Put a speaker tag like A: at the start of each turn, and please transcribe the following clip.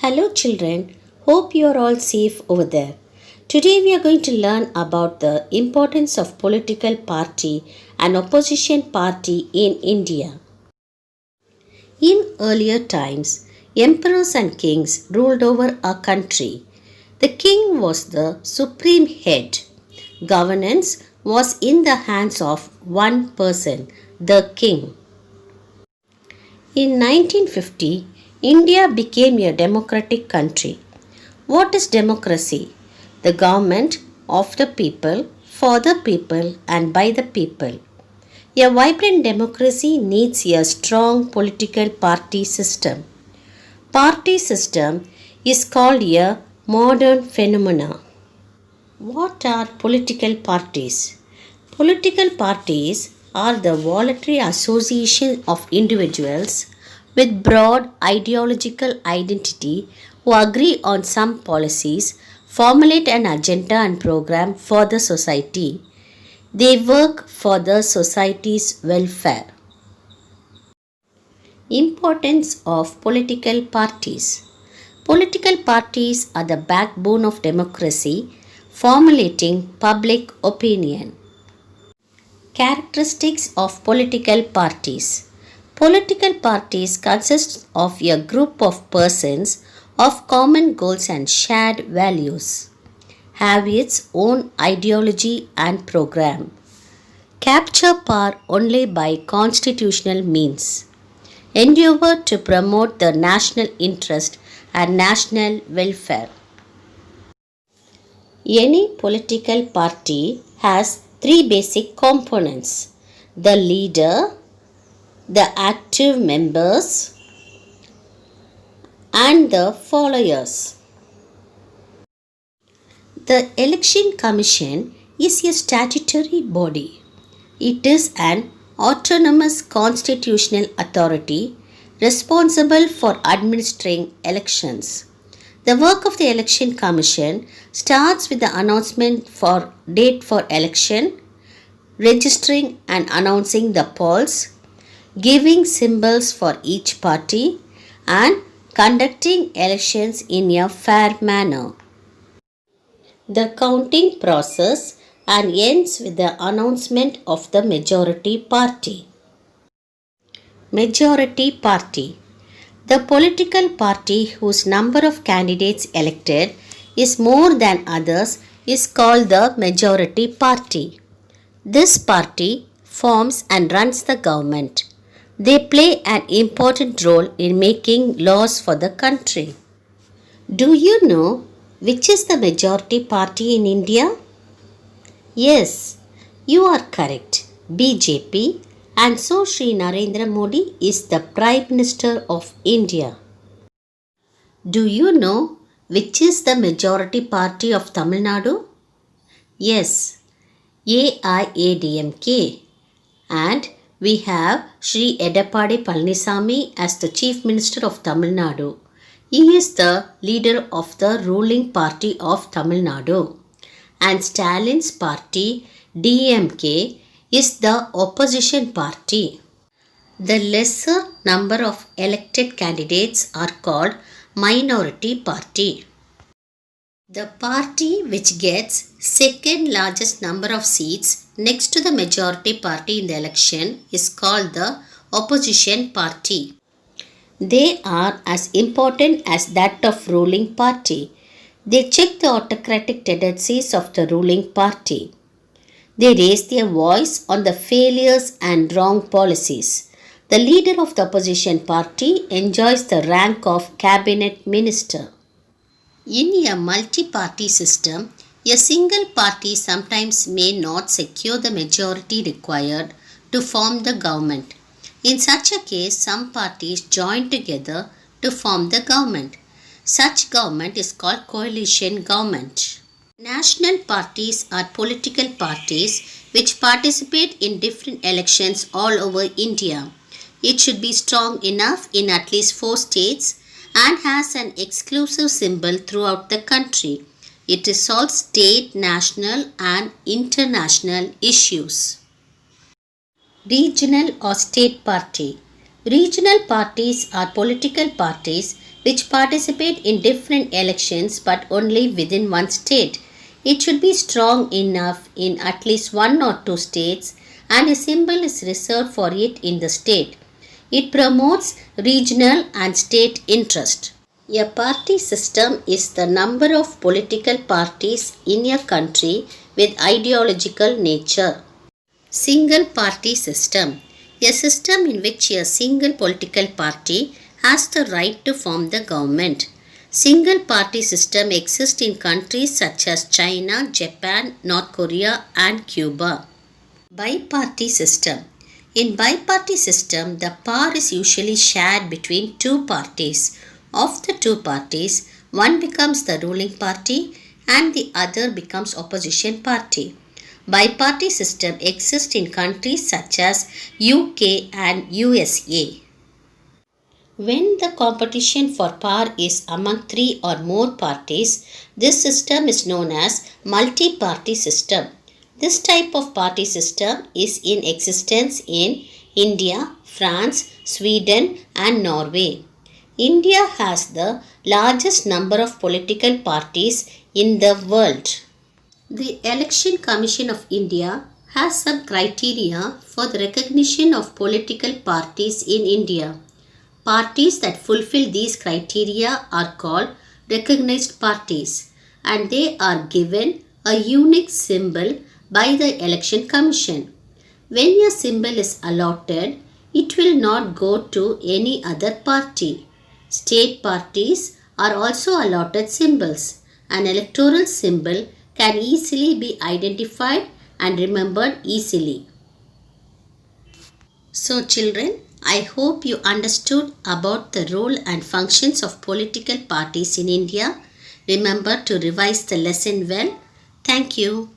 A: Hello, children. Hope you are all safe over there. Today, we are going to learn about the importance of political party and opposition party in India. In earlier times, emperors and kings ruled over a country. The king was the supreme head. Governance was in the hands of one person, the king. In 1950, India became a democratic country. What is democracy? The government of the people, for the people, and by the people. A vibrant democracy needs a strong political party system. Party system is called a modern phenomenon. What are political parties? Political parties are the voluntary association of individuals with broad ideological identity who agree on some policies, formulate an agenda and program for the society. They work for the society's welfare. Importance of political parties. Political parties are the backbone of democracy, formulating public opinion. Characteristics of political parties. Political parties consist of a group of persons of common goals and shared values. Have its own ideology and program. Capture power only by constitutional means. Endeavor to promote the national interest and national welfare. Any political party has three basic components: the leader, the active members, and the followers. The Election Commission is a statutory body. It is an autonomous constitutional authority responsible for administering elections. The work of the Election Commission starts with the announcement for date for election, registering and announcing the polls, giving symbols for each party, and conducting elections in a fair manner. The counting process and ends with the announcement of the majority party. Majority party. The political party whose number of candidates elected is more than others is called the majority party. This party forms and runs the government. They play an important role in making laws for the country. Do you know which is the majority party in India? Yes, you are correct. BJP, and so Sri Narendra Modi is the Prime Minister of India. Do you know which is the majority party of Tamil Nadu? Yes, AIADMK. And we have Sri Edappadi Palanisamy as the Chief Minister of Tamil Nadu. He is the leader of the ruling party of Tamil Nadu. And Stalin's party DMK is the opposition party. The lesser number of elected candidates are called minority party. The party which gets second largest number of seats next to the majority party in the election is called the opposition party. They are as important as that of ruling party. They check the autocratic tendencies of the ruling party. They raise their voice on the failures and wrong policies. The leader of the opposition party enjoys the rank of cabinet minister. In a multi-party system, a single party sometimes may not secure the majority required to form the government. In such a case, some parties join together to form the government. Such government is called coalition government. National parties are political parties which participate in different elections all over India. It should be strong enough in at least 4 states and has an exclusive symbol throughout the country. It resolves state, national and international issues. Regional or state party. Regional parties are political parties which participate in different elections but only within one state. It should be strong enough in at least one or two states and a symbol is reserved for it in the state. It promotes regional and state interest. A party system is the number of political parties in a country with ideological nature. Single party system. A system in which a single political party has the right to form the government. Single party system exists in countries such as China, Japan, North Korea and Cuba. Biparty system. In biparty system, the power is usually shared between two parties. Of the two parties, one becomes the ruling party and the other becomes opposition party. Biparty system exists in countries such as UK and USA. When the competition for power is among three or more parties, this system is known as multi-party system. This type of party system is in existence in India, France, Sweden and Norway. India has the largest number of political parties in the world. The Election Commission of India has some criteria for the recognition of political parties in India. Parties that fulfill these criteria are called recognized parties and they are given a unique symbol by the Election Commission. When a symbol is allotted, it will not go to any other party. State parties are also allotted symbols. An electoral symbol can easily be identified and remembered easily. So children, I hope you understood about the role and functions of political parties in India. Remember to revise the lesson well. Thank you.